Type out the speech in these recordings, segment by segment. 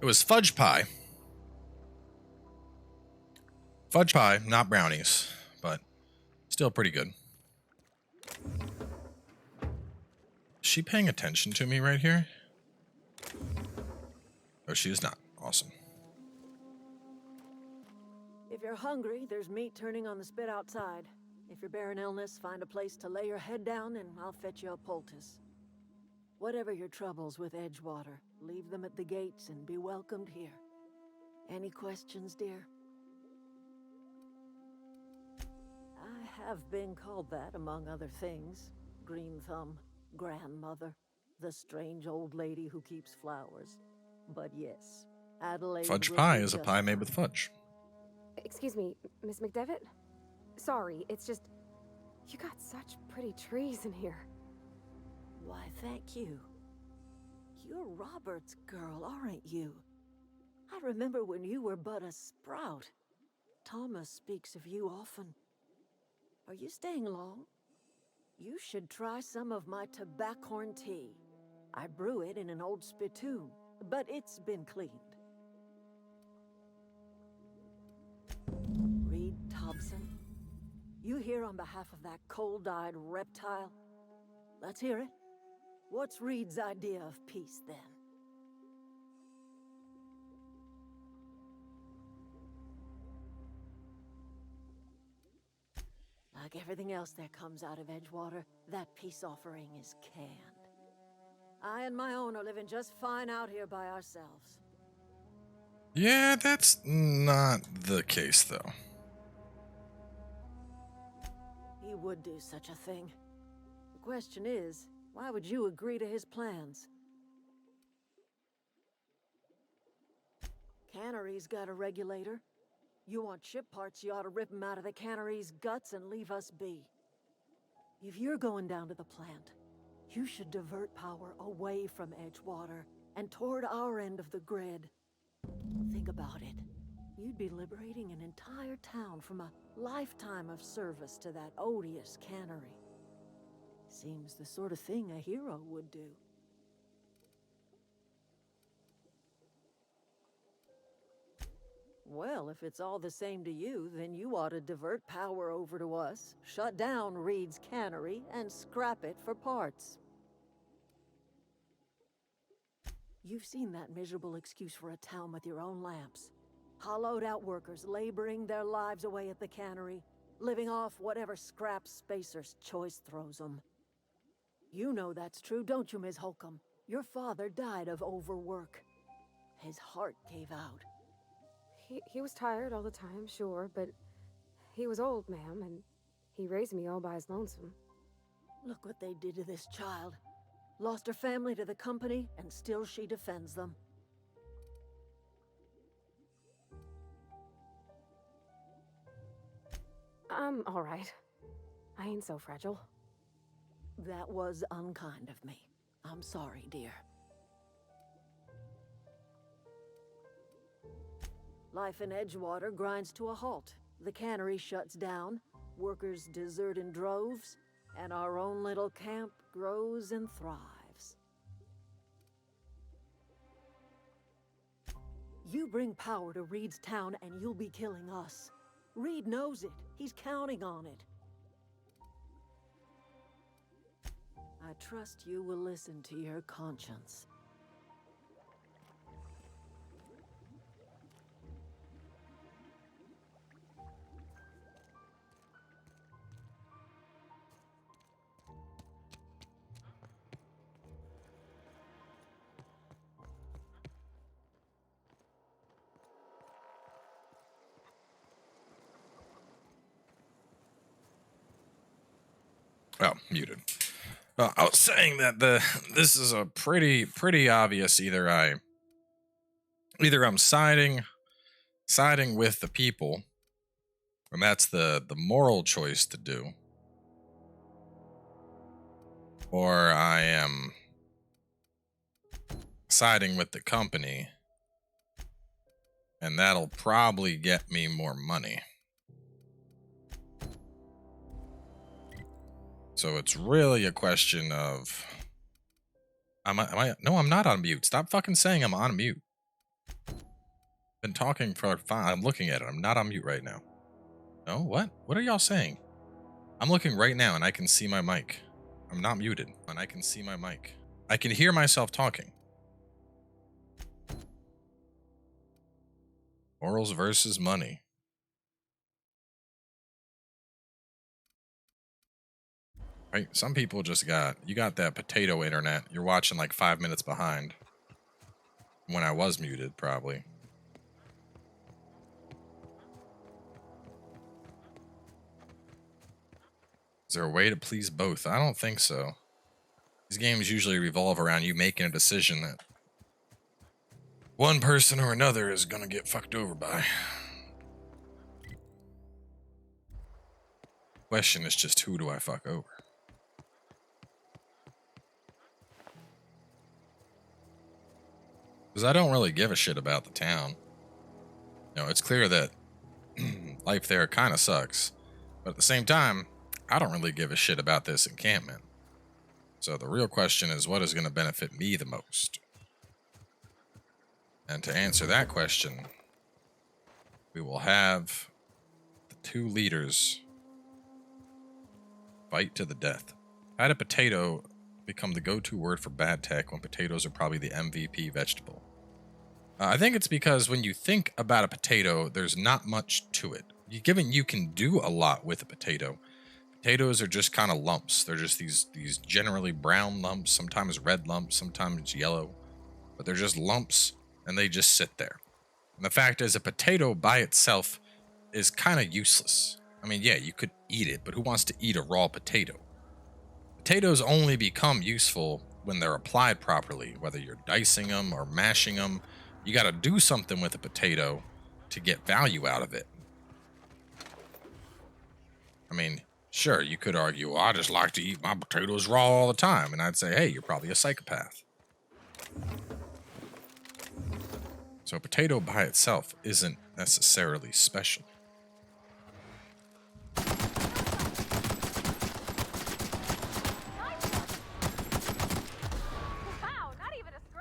It was fudge pie. Fudge pie, not brownies, but still pretty good. Is she paying attention to me right here? Oh, she is not. Awesome. If you're hungry, there's meat turning on the spit outside. If you're bearing illness, find a place to lay your head down and I'll fetch you a poultice. Whatever your troubles with Edgewater, leave them at the gates and be welcomed here. Any questions, dear? I have been called that, among other things. Green Thumb, grandmother, the strange old lady who keeps flowers. But yes, Adelaide Fudge will pie be is a just pie made fine. with fudge. Excuse me, Miss McDevitt? Sorry, it's just... You got such pretty trees in here. Why, thank you. You're Robert's girl, aren't you? I remember when you were but a sprout. Thomas speaks of you often. Are you staying long? You should try some of my tobaccorn tea. I brew it in an old spittoon, but it's been cleaned. Reed Thompson, you here on behalf of that cold-eyed reptile? Let's hear it. What's Reed's idea of peace, then? Like everything else that comes out of Edgewater, that peace offering is canned. I and my own are living just fine out here by ourselves. Yeah, that's not the case, though. He would do such a thing. The question is, why would you agree to his plans? Cannery's got a regulator. You want chip parts, you ought to rip them out of the cannery's guts and leave us be. If you're going down to the plant, you should divert power away from Edgewater and toward our end of the grid. Think about it. You'd be liberating an entire town from a lifetime of service to that odious cannery. Seems the sort of thing a hero would do. Well, if it's all the same to you, then you ought to divert power over to us, shut down Reed's cannery, and scrap it for parts. You've seen that miserable excuse for a town with your own lamps. Hollowed out workers laboring their lives away at the cannery, living off whatever scrap Spacer's choice throws them. You know that's true, don't you, Ms. Holcomb? Your father died of overwork. His heart gave out. He was tired all the time, sure, but he was old, ma'am, and he raised me all by his lonesome. Look what they did to this child. Lost her family to the company, and still she defends them. I'm all right. I ain't so fragile. That was unkind of me. I'm sorry, dear. Life in Edgewater grinds to a halt. The cannery shuts down, workers desert in droves, and our own little camp grows and thrives. You bring power to Reed's town and you'll be killing us. Reed knows it. He's counting on it. I trust you will listen to your conscience. Oh, muted. I was saying that this is a pretty obvious. Either I'm siding with the people, and that's the moral choice to do, or I am siding with the company, and that'll probably get me more money. So it's really a question of, am I? No, I'm not on mute. Stop fucking saying I'm on mute. Been talking for 5. I'm looking at it. I'm not on mute right now. No, what? What are y'all saying? I'm looking right now and I can see my mic. I'm not muted and I can see my mic. I can hear myself talking. Morals versus money. Right? Some people just you got that potato internet. You're watching like 5 minutes behind. When I was muted, probably. Is there a way to please both? I don't think so. These games usually revolve around you making a decision that one person or another is gonna get fucked over by. Question is just, who do I fuck over? Because I don't really give a shit about the town. You know, it's clear that life there kind of sucks. But at the same time, I don't really give a shit about this encampment. So the real question is, what is going to benefit me the most? And to answer that question, we will have the 2 leaders fight to the death. How did potato become the go-to word for bad tech when potatoes are probably the MVP vegetable? I think it's because when you think about a potato, there's not much to it. Given you can do a lot with a potato. Potatoes are just kind of lumps. They're just these generally brown lumps, sometimes red lumps, sometimes yellow. But they're just lumps, and they just sit there. And the fact is, a potato by itself is kind of useless. I mean, yeah, you could eat it, but who wants to eat a raw potato? Potatoes only become useful when they're applied properly, whether you're dicing them or mashing them. You got to do something with a potato to get value out of it. I mean, sure, you could argue, well, I just like to eat my potatoes raw all the time. And I'd say, hey, you're probably a psychopath. So a potato by itself isn't necessarily special.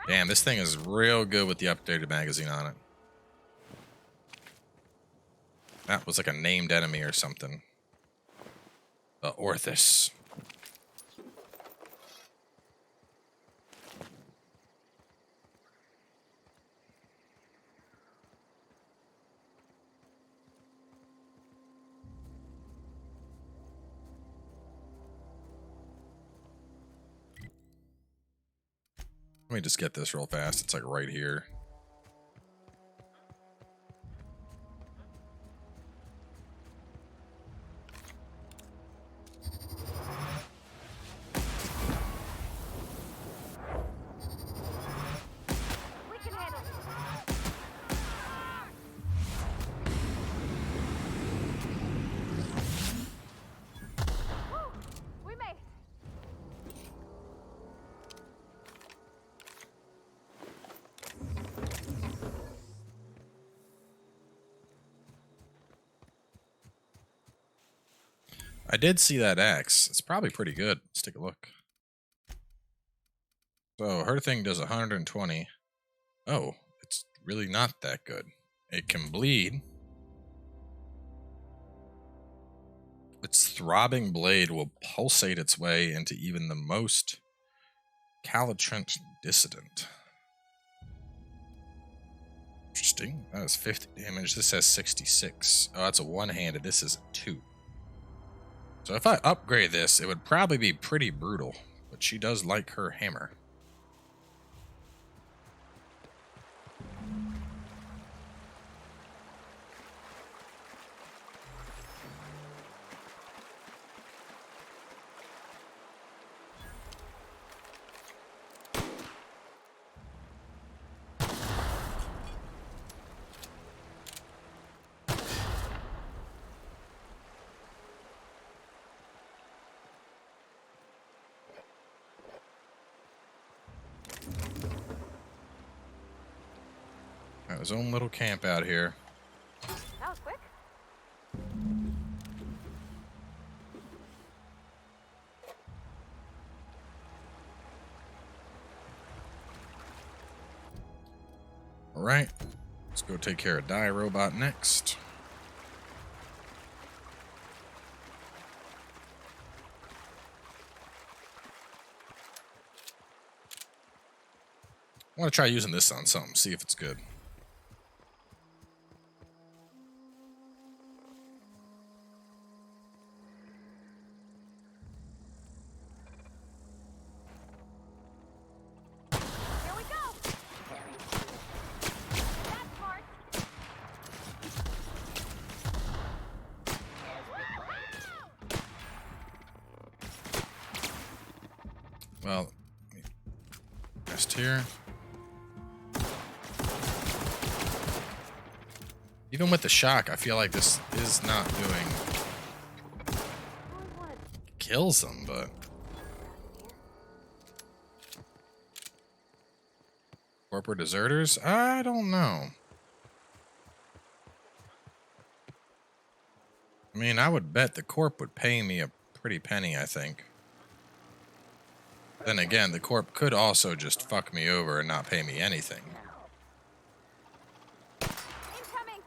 Damn, this thing is real good with the updated magazine on it. That was like a named enemy or something. The Orthus. Let me just get this real fast. It's like right here. I did see that axe. It's probably pretty good. Let's take a look. So her thing does 120. Oh, it's really not that good. It can bleed. Its throbbing blade will pulsate its way into even the most calitrant dissident. Interesting. That is 50 damage. This has 66. Oh, that's a one-handed. This is a 2. So if I upgrade this, it would probably be pretty brutal. But she does like her hammer. Got his own little camp out here. That was quick. Alright. Let's go take care of Die Robot next. I want to try using this on something, see if it's good. Here we go. That part. Well, rest here. Even with the shock, I feel like this is not doing kills them, but corporate deserters? I don't know. I mean, I would bet the corp would pay me a pretty penny, I think. Then again, the corp could also just fuck me over and not pay me anything. Incoming.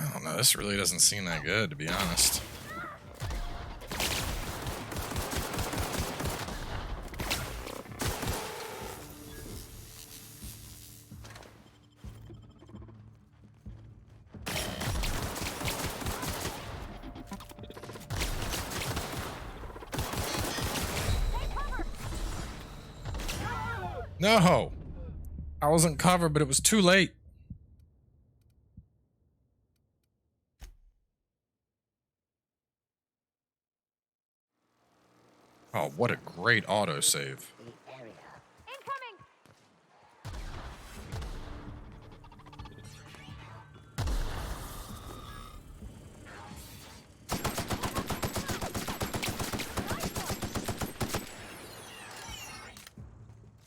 I don't know, this really doesn't seem that good, to be honest. No! I wasn't covered, but it was too late. Oh, what a great autosave. Incoming.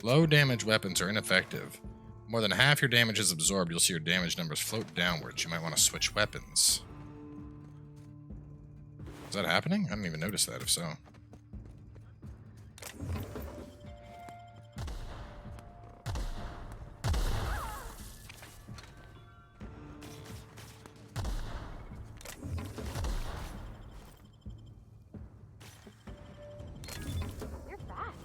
Low damage weapons are ineffective. More than half your damage is absorbed, you'll see your damage numbers float downwards. You might want to switch weapons. Is that happening? I didn't even notice that, if so. You're fast.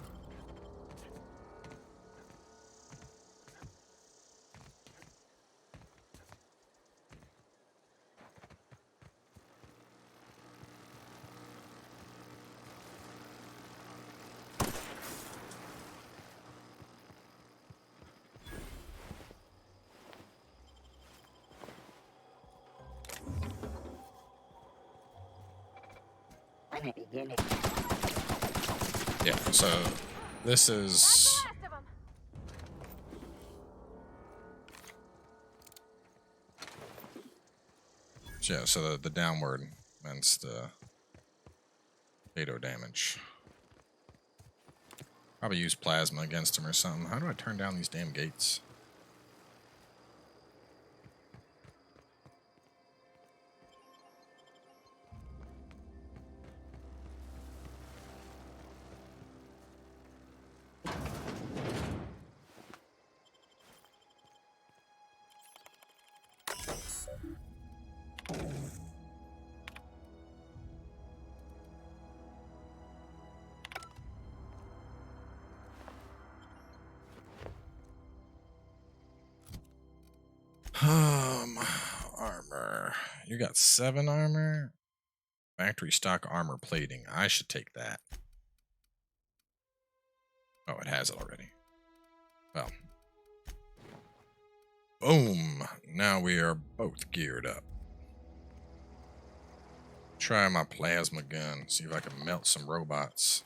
Yeah, so this is... Last of 'em. Yeah, so the downward means the potato damage. Probably use plasma against him or something. How do I turn down these damn gates? Armor. You got 7 armor? Factory stock armor plating. I should take that. Oh, it has it already. Well. Boom. Now we are both geared up. Try my plasma gun. See if I can melt some robots.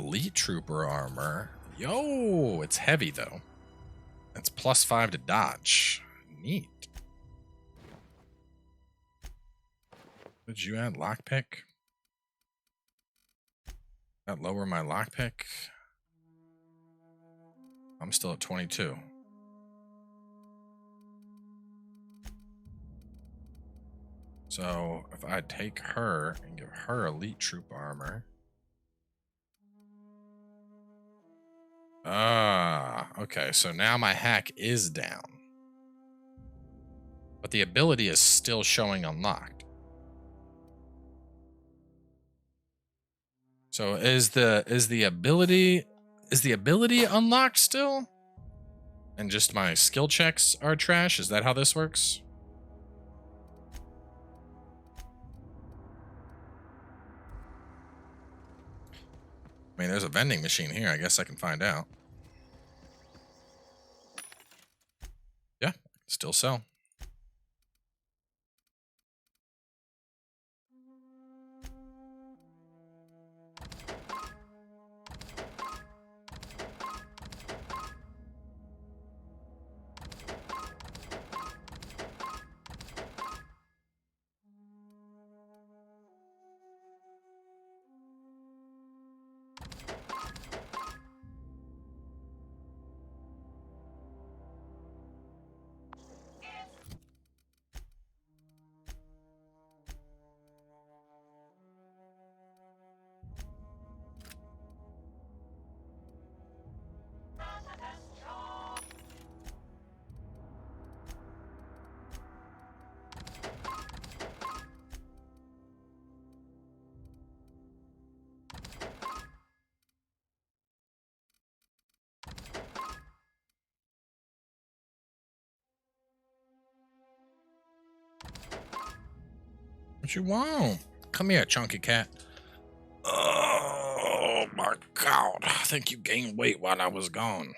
Elite Trooper armor. Yo, it's heavy though. It's +5 to dodge. Neat. Did you add lockpick? That lower my lockpick? I'm still at 22. So if I take her and give her Elite Troop armor. Okay, so now my hack is down. But the ability is still showing unlocked. So is the ability unlocked still? And just my skill checks are trash? Is that how this works? I mean, there's a vending machine here. I guess I can find out. Yeah, still sell. What you want? Come here, chunky cat. Oh my god. I think you gained weight while I was gone.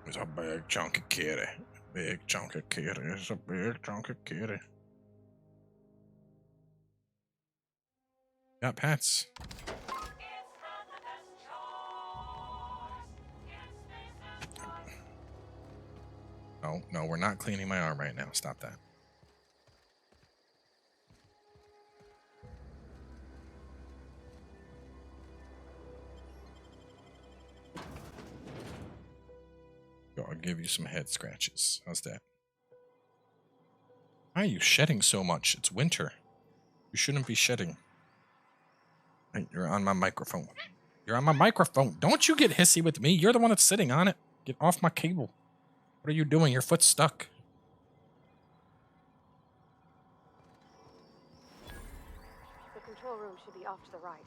It's a big chunky kitty. Big chunky kitty. It's a big chunky kitty. Got pets. No, we're not cleaning my arm right now. Stop that. I'll give you some head scratches. How's that? Why are you shedding so much? It's winter. You shouldn't be shedding. Hey, you're on my microphone. You're on my microphone. Don't you get hissy with me. You're the one that's sitting on it. Get off my cable. What are you doing? Your foot's stuck. The control room should be off to the right.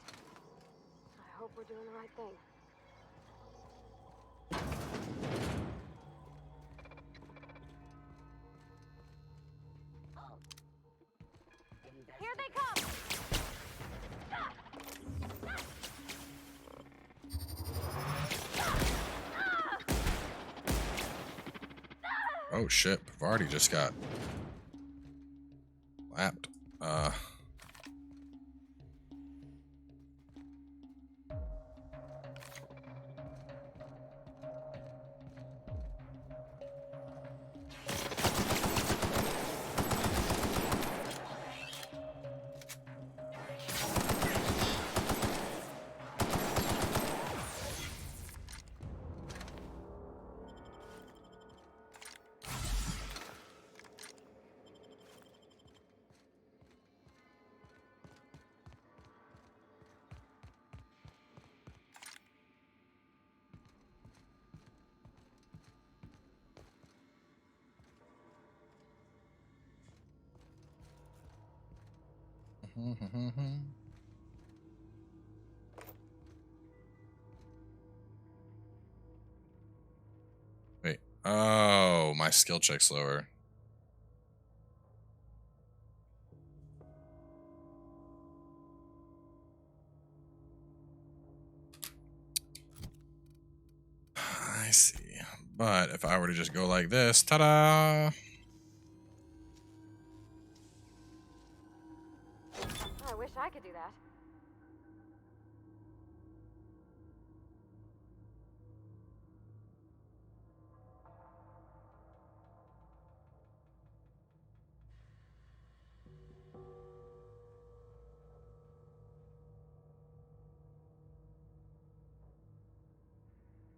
I hope we're doing the right thing. Here they come! Oh shit, Vardy just got lapped. Wait. Oh, my skill check's lower. I see. But if I were to just go like this, ta-da! I wish I could do that.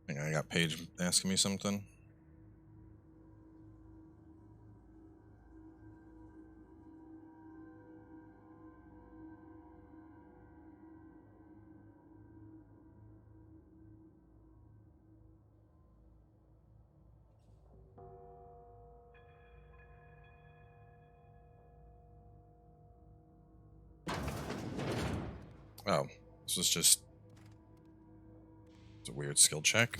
Hang on, I got Paige asking me something. Oh, this was just it's a weird skill check.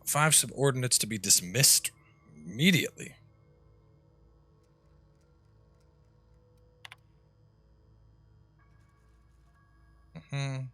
Five subordinates to be dismissed immediately. Mm-hmm.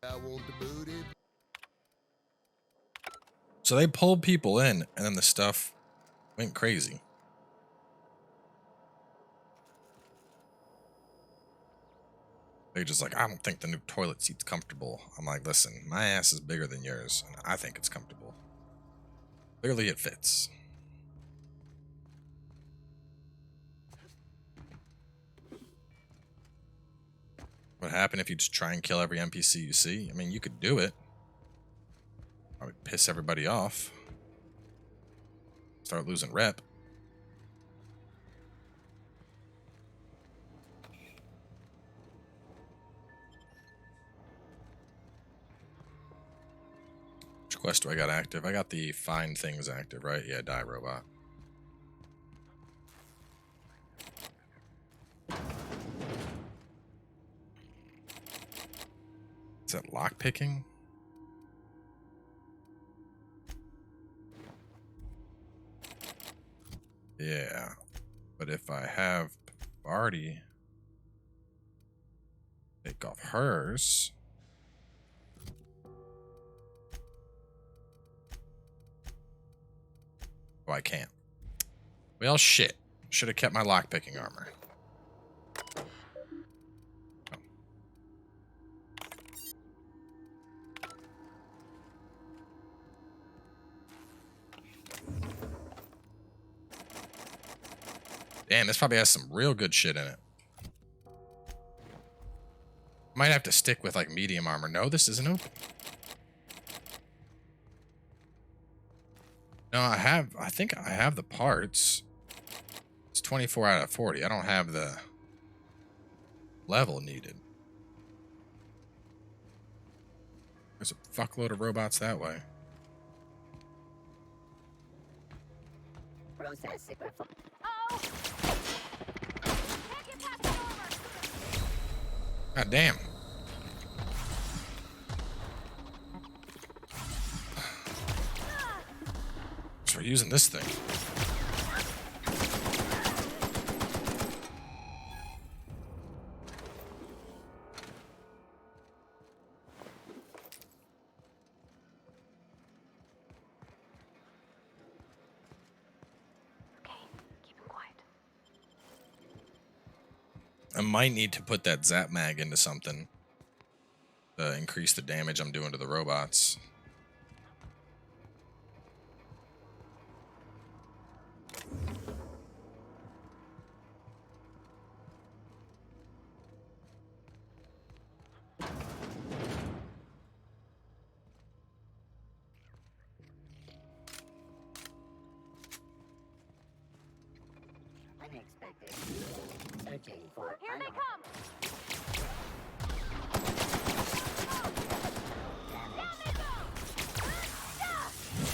I want the booty. So they pulled people in, and then the stuff went crazy. They're just like, I don't think the new toilet seat's comfortable. I'm like, listen, my ass is bigger than yours, and I think it's comfortable. Clearly it fits. What happened if you just try and kill every NPC you see? I mean, you could do it. I would piss everybody off. Start losing rep. Which quest do I got active? I got the find things active, right? Yeah, die robot. Is that lockpicking? Yeah. But if I have Barty take off hers. Oh, I can't. Well, shit. Should have kept my lockpicking armor. Oh. Damn, this probably has some real good shit in it. Might have to stick with like medium armor. No, this isn't open. No, I think I have the parts. It's 24 out of 40. I don't have the level needed. There's a fuckload of robots that way. Oh! Can't get past the armor! God damn. So we're using this thing. I might need to put that zap mag into something to increase the damage I'm doing to the robots. Searching for Here they come!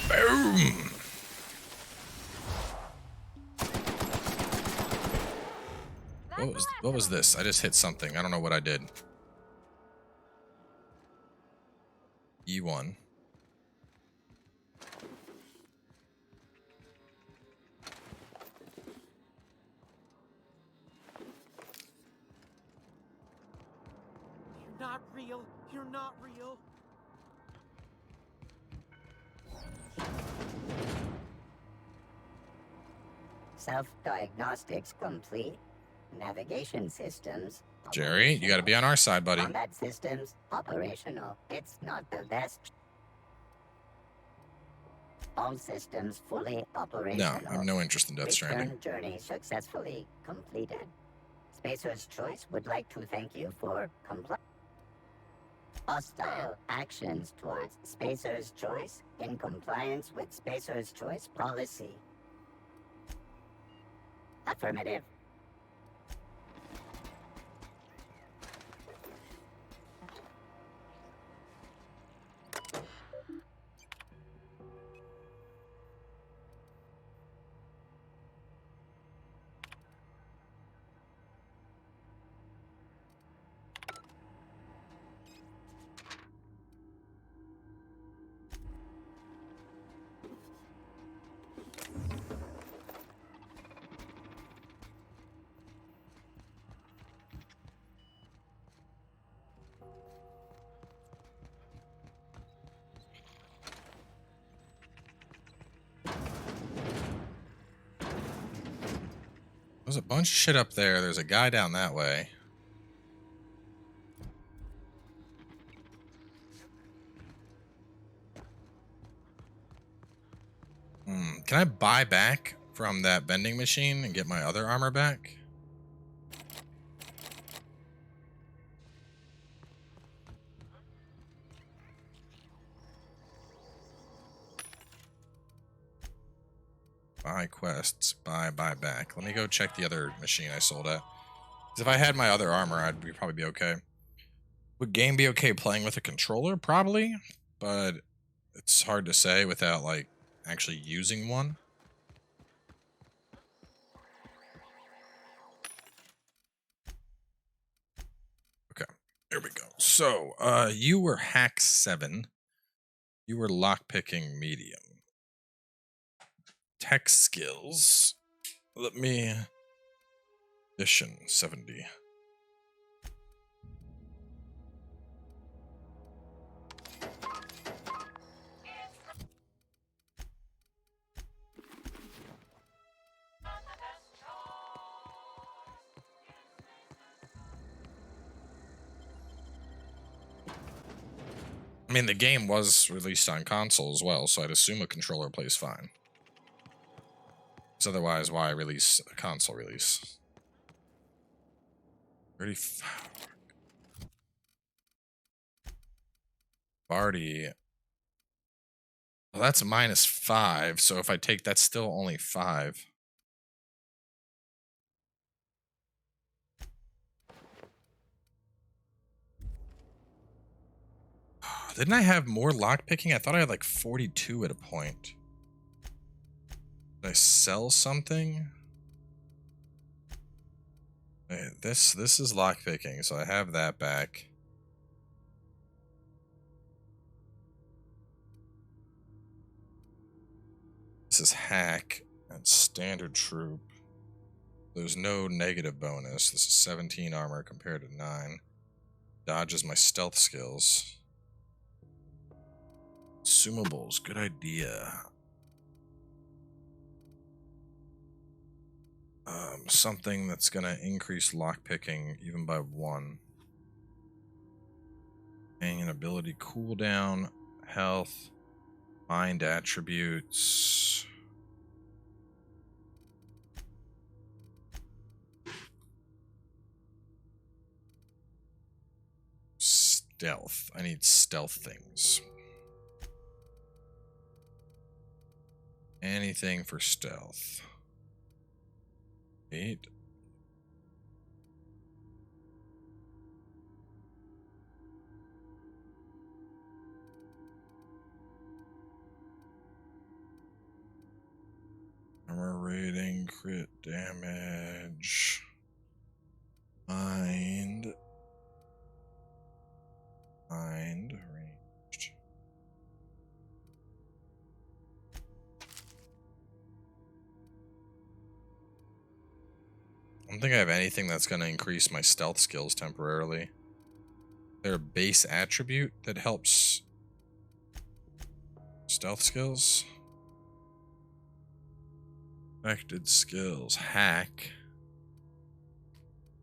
Boom! What was this? I just hit something. I don't know what I did. E1. You're not real. You're not real. Self-diagnostics complete. Navigation systems. Jerry, you got to be on our side, buddy. Combat systems operational. It's not the best. All systems fully operational. No, I have no interest in Death Stranding. Return journey successfully completed. Spacer's Choice would like to thank you for hostile actions towards Spacer's Choice in compliance with Spacer's Choice policy. Affirmative. There's a bunch of shit up there. There's a guy down that way. Can I buy back from that vending machine and get my other armor back? Buy quests, buy back. Let me go check the other machine I sold at. 'Cause if I had my other armor, I'd probably be okay. Would game be okay playing with a controller? Probably, but it's hard to say without, like, actually using one. Okay, there we go. So, you were hack 7. You were lockpicking medium. Tech skills. Let me... Vision 70. I mean, the game was released on console as well, so I'd assume a controller plays fine. Because otherwise, why release a console release? 35. Barty. Well, that's -5, so if I take that's still only 5. Didn't I have more lockpicking? I thought I had like 42 at a point. Did I sell something? Wait, this is lockpicking, so I have that back. This is hack and standard troop. There's no negative bonus. This is 17 armor compared to 9. Dodges my stealth skills. Consumables, good idea. Something that's gonna increase lockpicking even by 1. An ability cooldown, health, mind attributes. Stealth. I need stealth things. Anything for stealth. 8. Armor rating, crit damage. Mind. Ranged. I don't think I have anything that's going to increase my stealth skills temporarily. Their base attribute that helps stealth skills. Affected skills. Hack.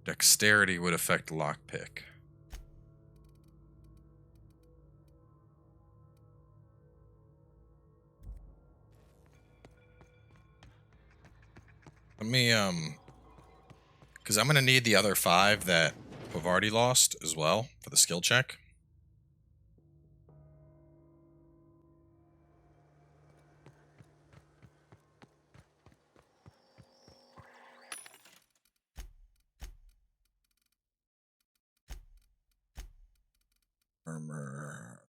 Dexterity would affect lockpick. Let me, because I'm going to need the other 5 that we've already lost as well for the skill check. Armor.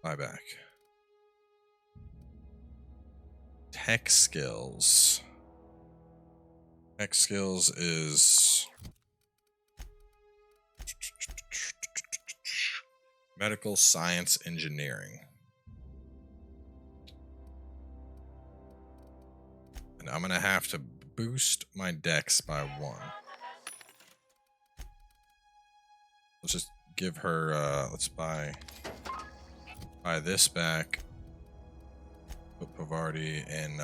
Buy back. Tech skills. Tech skills is medical science engineering. And I'm going to have to boost my dex by 1. Let's just give her, let's buy this back. Put Pavardi in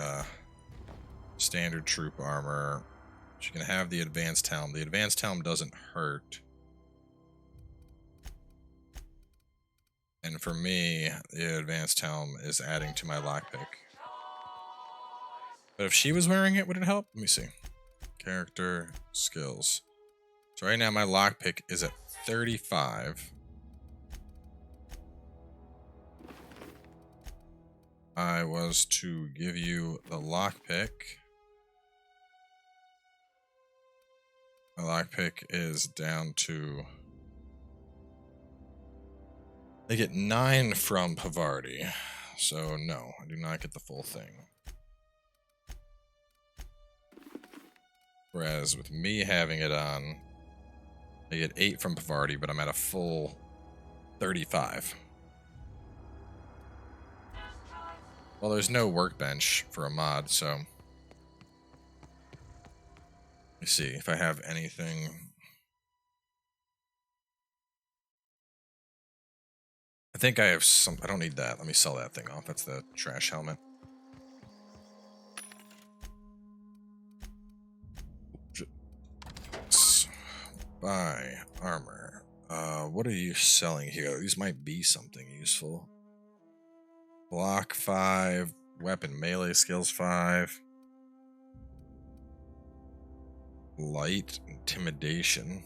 standard troop armor. She can have the advanced helm. The advanced helm doesn't hurt. And for me, the advanced helm is adding to my lockpick. But if she was wearing it, would it help? Let me see. Character, skills. So right now my lockpick is at 35. I was to give you the lockpick. My lockpick is down to... I get 9 from Pavardi. So no, I do not get the full thing. Whereas with me having it on, I get 8 from Pavardi, but I'm at a full 35. Well, there's no workbench for a mod, so... Let me see if I have anything... I think I have some... I don't need that. Let me sell that thing off. That's the trash helmet. Buy armor. What are you selling here? These might be something useful. Block 5, weapon melee skills 5. Light intimidation.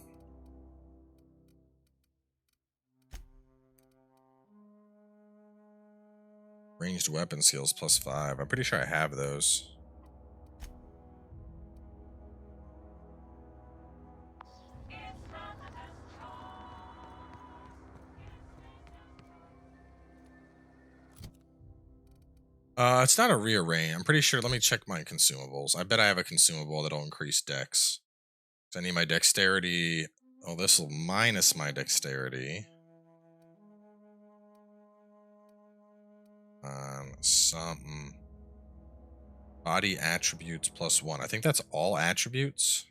Ranged weapon skills plus 5. I'm pretty sure I have those. It's not a rearrange. I'm pretty sure. Let me check my consumables. I bet I have a consumable that'll increase dex. So I need my dexterity. Oh, this will minus my dexterity. Something. Body attributes plus 1. I think that's all attributes.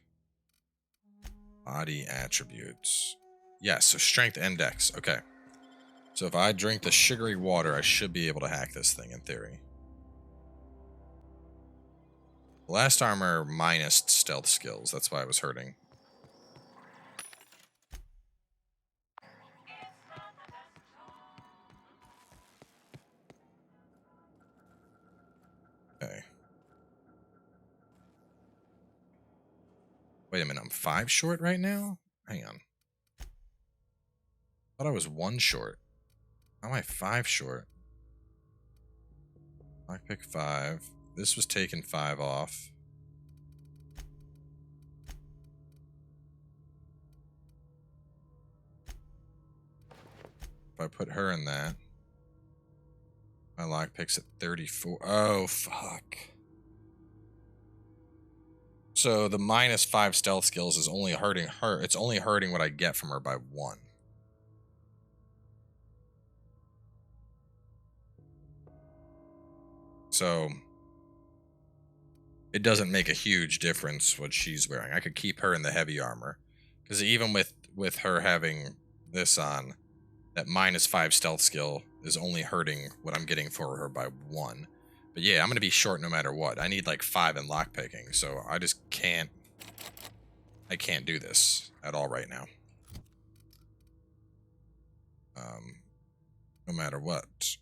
Body attributes. Yes, so strength and dex. Okay. So if I drink the sugary water, I should be able to hack this thing in theory. Last armor minus stealth skills. That's why I was hurting. Okay. Wait a minute, I'm 5 short right now? Hang on. I thought I was 1 short. How am I 5 short? I pick 5. This was taking 5 off. if I put her in that, my lockpick's at 34. Oh, fuck. So the -5 stealth skills is only hurting her. It's only hurting what I get from her by 1. So it doesn't make a huge difference what she's wearing. I could keep her in the heavy armor. Because even with her having this on, that -5 stealth skill is only hurting what I'm getting for her by 1. But yeah, I'm going to be short no matter what. I need like 5 in lockpicking, so I just can't... I can't do this at all right now. No matter what.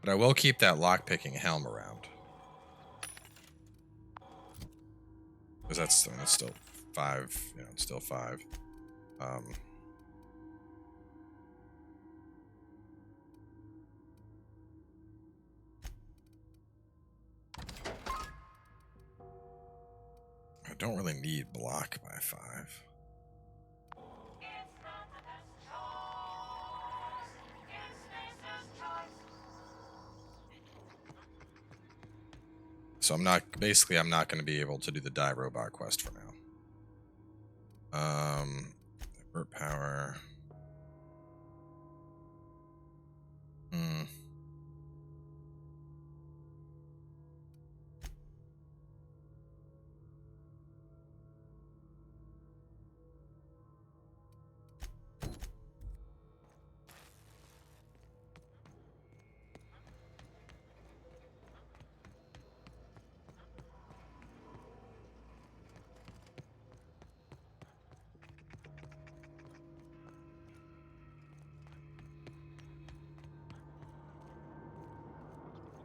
But I will keep that lockpicking helm around. Because that's still 5, you know, it's still 5. I don't really need block by 5. So I'm not going to be able to do the die robot quest for now. Divert power.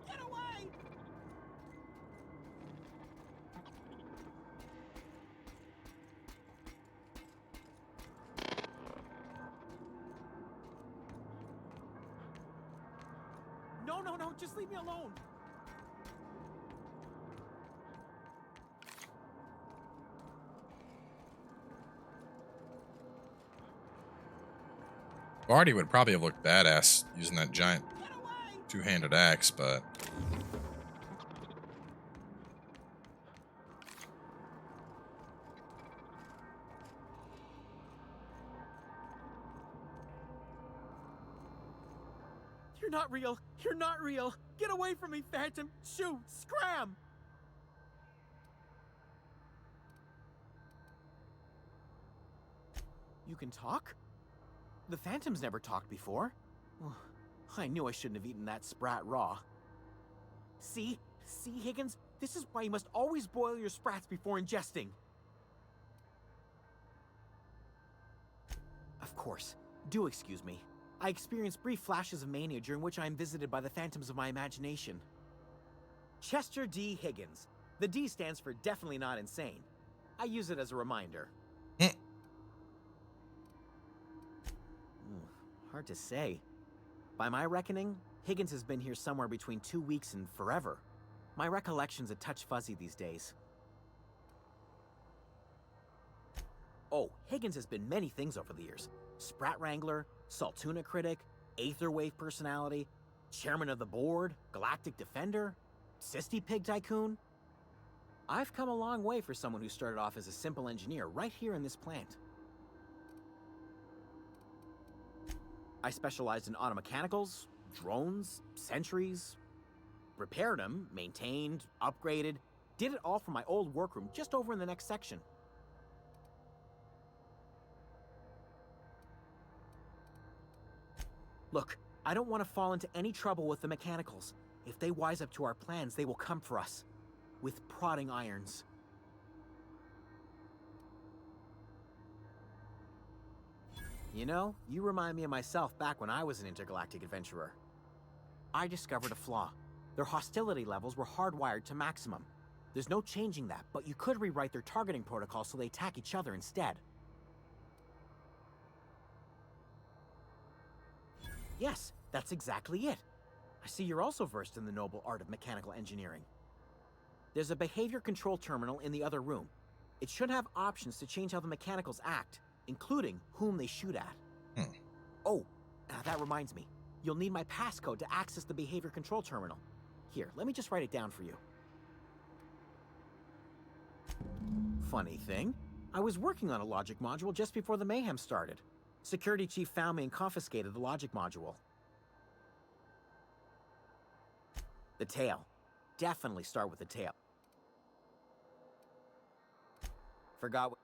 Get away! No, just leave me alone. Barty would probably have looked badass using that giant Get away! two-handed axe, but... You're not real. You're not real. Get away from me, Phantom. Shoot! Scram! You can talk? The Phantom's never talked before. Oh, I knew I shouldn't have eaten that sprat raw. See, Higgins? This is why you must always boil your sprats before ingesting. Of course. Do excuse me. I experience brief flashes of mania during which I am visited by the phantoms of my imagination. Chester D. Higgins. The D stands for definitely not insane. I use it as a reminder. Hard to say. By my reckoning, Higgins has been here somewhere between 2 weeks and forever. My recollection's a touch fuzzy these days. Oh, Higgins has been many things over the years. Sprat Wrangler, Saltuna Critic, Aetherwave Personality, Chairman of the Board, Galactic Defender, Sisty Pig Tycoon. I've come a long way for someone who started off as a simple engineer right here in this plant. I specialized in automechanicals, drones, sentries, repaired them, maintained, upgraded, did it all from my old workroom just over in the next section. Look, I don't want to fall into any trouble with the mechanicals. If they wise up to our plans, they will come for us. With prodding irons. You know, you remind me of myself back when I was an intergalactic adventurer. I discovered a flaw. Their hostility levels were hardwired to maximum. There's no changing that, but you could rewrite their targeting protocol so they attack each other instead. Yes, that's exactly it. I see you're also versed in the noble art of mechanical engineering. There's a behavior control terminal in the other room. It should have options to change how the mechanicals act, including whom they shoot at. Oh, that reminds me. You'll need my passcode to access the behavior control terminal. Here, let me just write it down for you. Funny thing, I was working on a logic module just before the mayhem started. Security chief found me and confiscated the logic module. The tail. Definitely start with the tail. Forgot what...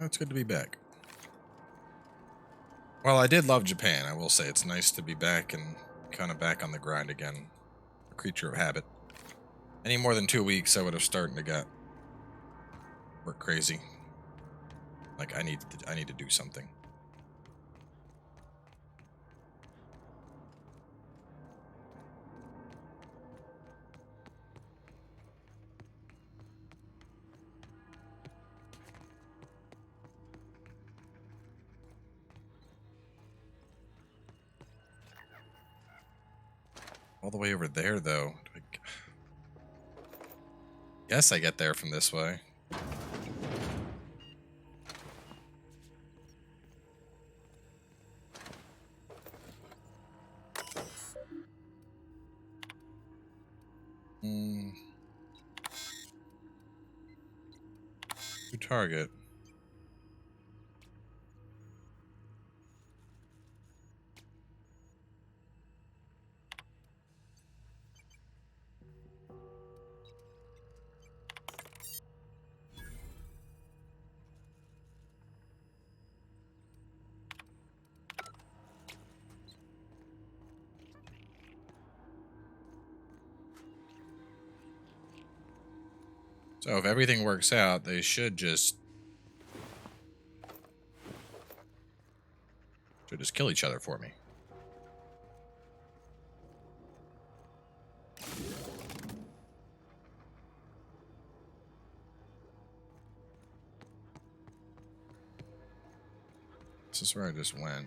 It's good to be back. Well, I did love Japan. I will say it's nice to be back and kind of back on the grind again. A creature of habit. Any more than 2 weeks, I would have started to get work crazy. Like I need to do something. All the way over there, though. Guess I get there from this way. New target. So if everything works out, they should just kill each other for me. This is where I just went.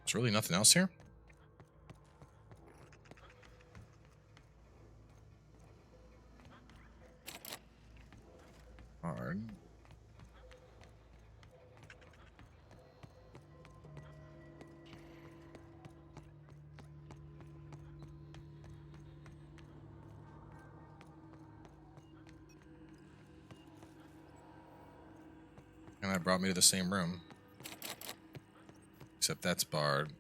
There's really nothing else here? Hard. And that brought me to the same room. Except that's barred.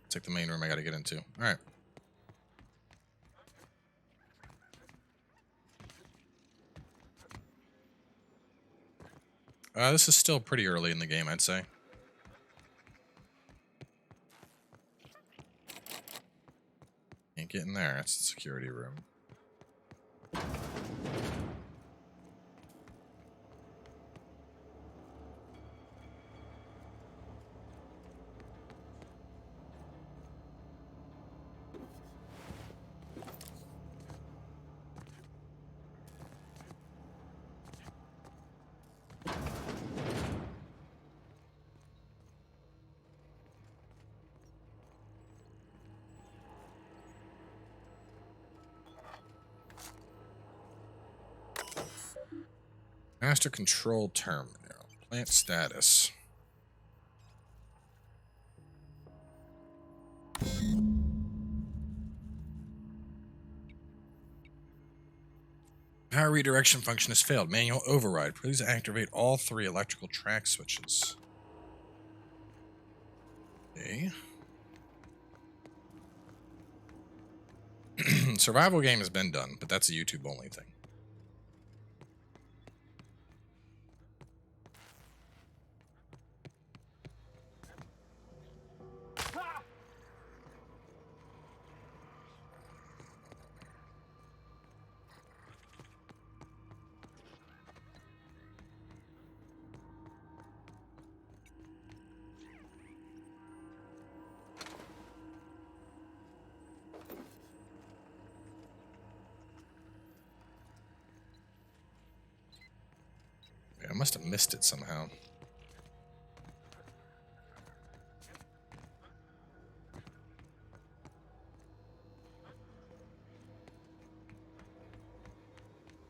It's like the main room I gotta get into. Alright. This is still pretty early in the game, I'd say. Can't get in there. It's the security room. Master control terminal. Plant status. Power redirection function has failed. Manual override. Please activate all 3 electrical track switches. Okay. Survival game has been done, but that's a YouTube only thing. I must have missed it somehow.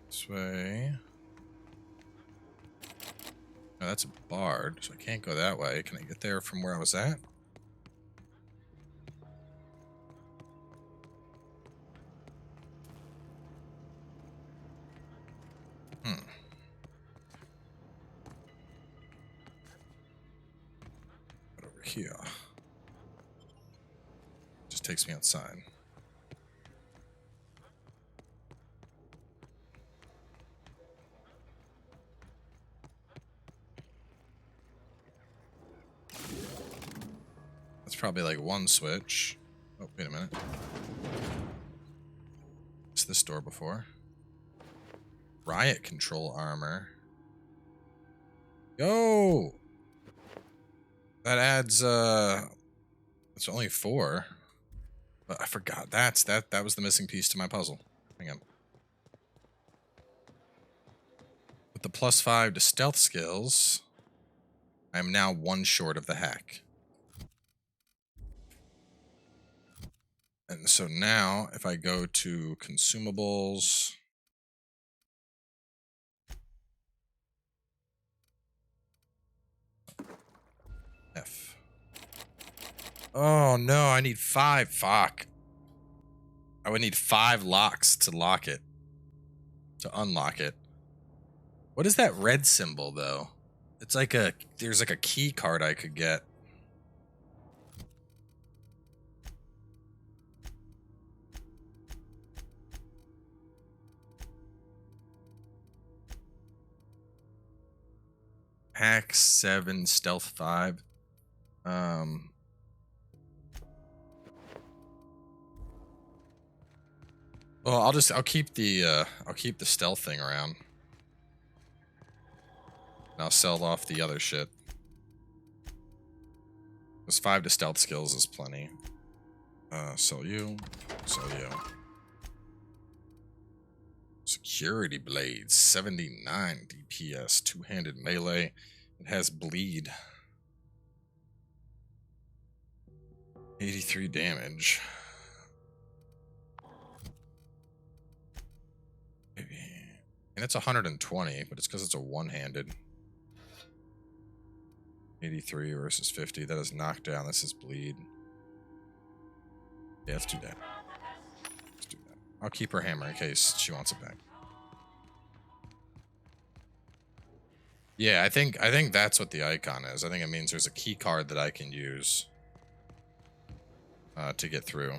This way. Oh, that's a bard, so I can't go that way. Can I get there from where I was at? But over here. Just takes me outside. That's probably like one switch. Oh, wait a minute. It's this door before. Riot control armor. Yo! That adds it's only 4. But I forgot that was the missing piece to my puzzle. Hang on. With the +5 to stealth skills, I am now 1 short of the hack. And so now, if I go to consumables, F. Oh no, I need 5. Fuck. I would need 5 locks to lock it. To unlock it. What is that red symbol though? It's like there's like a key card I could get. Hack 7, stealth 5. Well, I'll keep the stealth thing around. And I'll sell off the other shit. Because 5 to stealth skills is plenty. Sell you. Sell you. Security blades, 79 DPS, 2-handed melee. It has bleed. 83 damage. Maybe. And it's 120, but it's because it's a one-handed. 83 versus 50. That is knockdown. This is bleed. Yeah, let's do that. Let's do that. I'll keep her hammer in case she wants it back. Yeah, I think that's what the icon is. I think it means there's a key card that I can use to get through.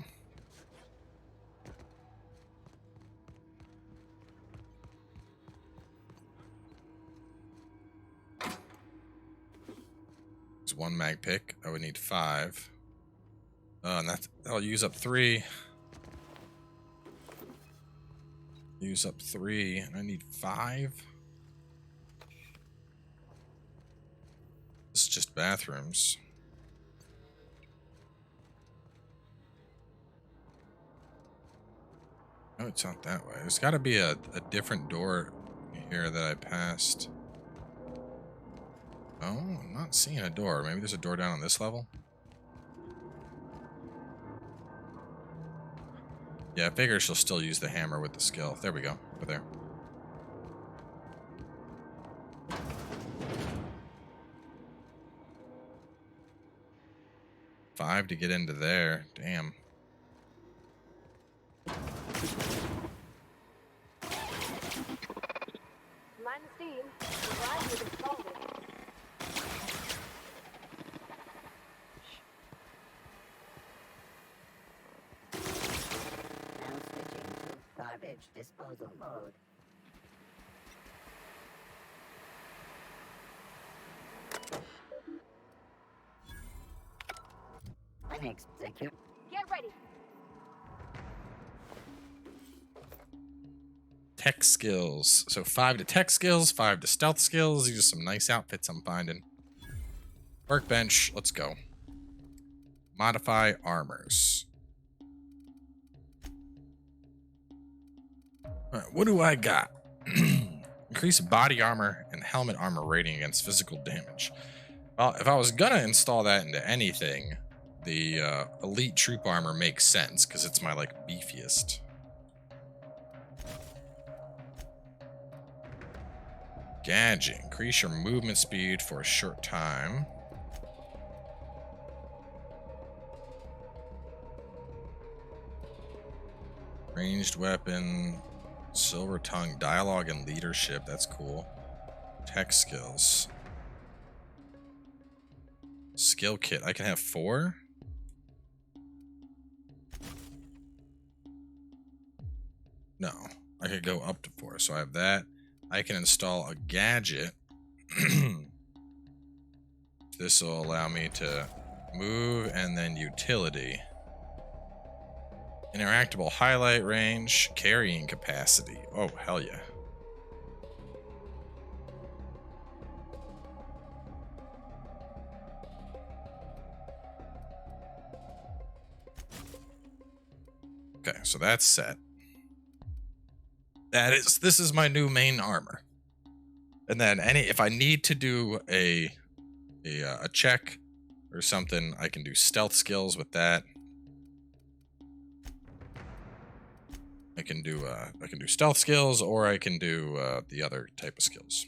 There's 1 mag pick. I would need 5. And I'll use up 3. Use up 3, and I need 5. This is just bathrooms. No, it's not that way. There's got to be a different door here that I passed. Oh, I'm not seeing a door. Maybe there's a door down on this level? Yeah, I figure she'll still use the hammer with the skill. There we go. Over there. $5 to get into there. Damn. Minus Dean. Right, you can solve it. Now switching to garbage disposal mode. Phoenix, secure. Get ready. Tech skills. So 5 to tech skills, 5 to stealth skills. These are some nice outfits I'm finding. Workbench. Let's go. Modify armors. Alright, what do I got? Increase increase body armor and helmet armor rating against physical damage. Well, if I was gonna install that into anything, the elite troop armor makes sense because it's my like beefiest. Gadget, increase your movement speed for a short time. Ranged weapon, silver tongue, dialogue and leadership. That's cool. Tech skills. Skill kit. I can have 4? No. I could go up to 4. So I have that. I can install a gadget. This will allow me to move and then utility. Interactable highlight range, carrying capacity. Oh, hell yeah. Okay, so that's set. This is my new main armor. And then if I need to do a check or something, I can do stealth skills with that. I can do stealth skills, or I can do the other type of skills.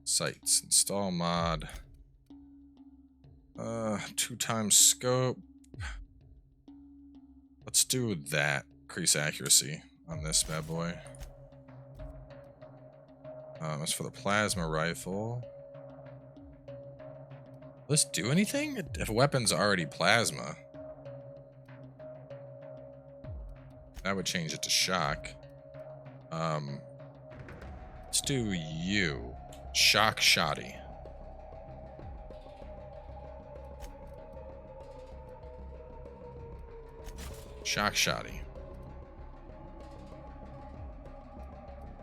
Sights, install mod. 2x scope. Let's do that. Increase accuracy on this bad boy. As for the plasma rifle, let's do anything? If a weapon's already plasma, that would change it to shock. Let's do you. Shock shoddy. Shock shoddy.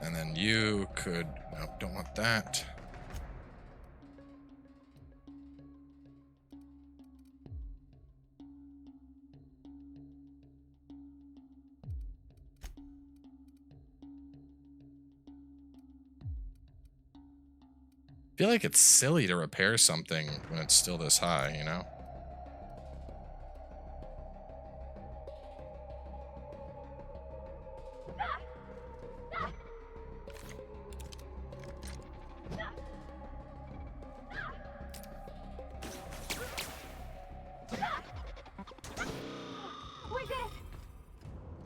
And then you could... Nope, don't want that. I feel like it's silly to repair something when it's still this high, you know?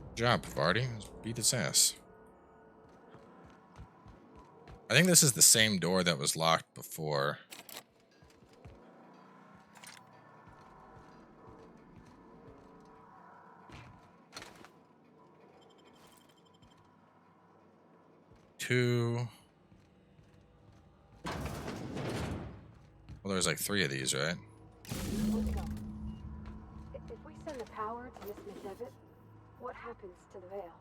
Good job, Pavardi. Beat its ass. I think this is the same door that was locked before. Two. Well, there's like 3 of these, right? Let's go. If we send the power to Miss McDevitt, what happens to the veil?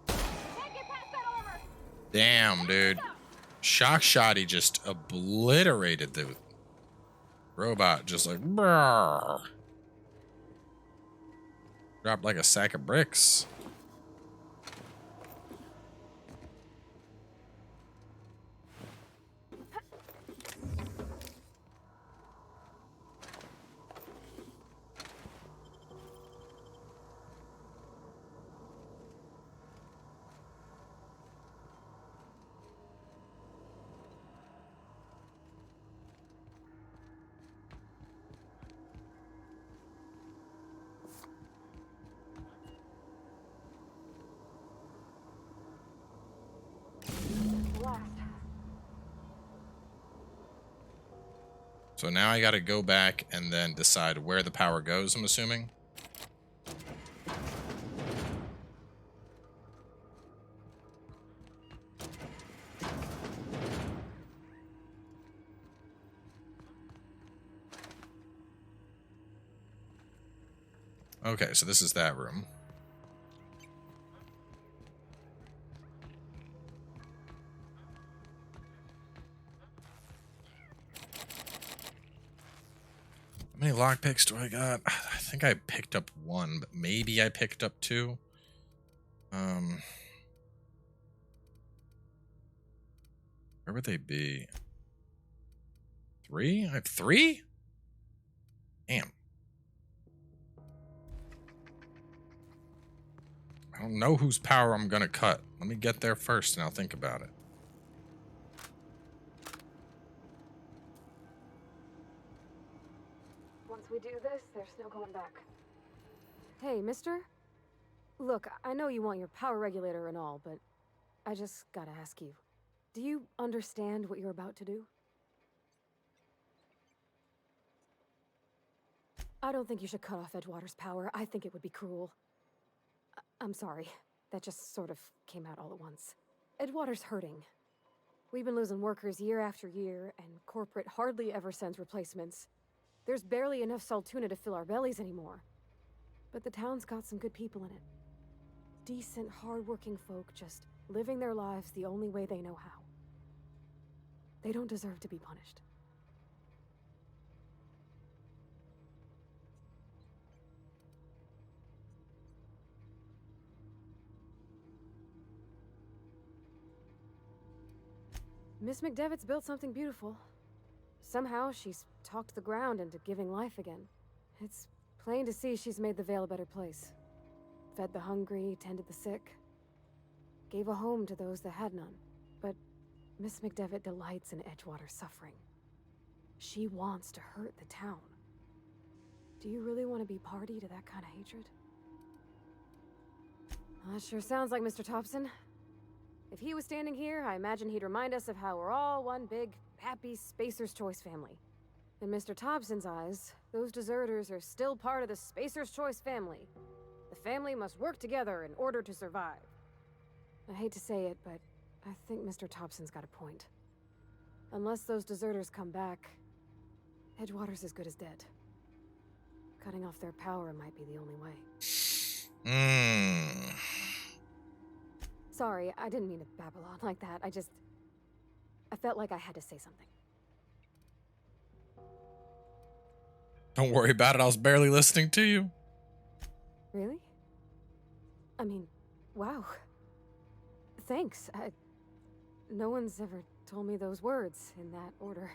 Can't get past that armor! Damn, dude. Shock Shoddy just obliterated the robot, just like brrr. Dropped like a sack of bricks. So now I gotta go back and then decide where the power goes, I'm assuming. Okay, so this is that room. many lockpicks do I got? I think I picked up one, but maybe I picked up two. Where would they be? 3? I have 3? Damn. I don't know whose power I'm gonna cut. Let me get there first and I'll think about it. Once we do this, there's no going back. Hey, mister? Look, I know you want your power regulator and all, but I just gotta ask you. Do you understand what you're about to do? I don't think you should cut off Edgewater's power. I think it would be cruel. I'm sorry. That just sort of came out all at once. Edgewater's hurting. We've been losing workers year after year, and corporate hardly ever sends replacements. There's barely enough Saltuna to fill our bellies anymore. But the town's got some good people in it. Decent, hard-working folk just living their lives the only way they know how. They don't deserve to be punished. Miss McDevitt's built something beautiful. Somehow she's talked the ground into giving life again. It's plain to see she's made the Vale a better place. Fed the hungry, tended the sick. Gave a home to those that had none. But Miss McDevitt delights in Edgewater's suffering. She wants to hurt the town. Do you really want to be party to that kind of hatred? Well, that sure sounds like Mr. Thompson. If he was standing here, I imagine he'd remind us of how we're all one big, happy Spacer's Choice family. In Mr. Thompson's eyes, those deserters are still part of the Spacer's Choice family. The family must work together in order to survive. I hate to say it, but I think Mr. Thompson's got a point. Unless those deserters come back, Edgewater's as good as dead. Cutting off their power might be the only way. Sorry, I didn't mean to babble on like that. I felt like I had to say something. Don't worry about it. I was barely listening to you. Really? I mean, wow. Thanks. No one's ever told me those words in that order.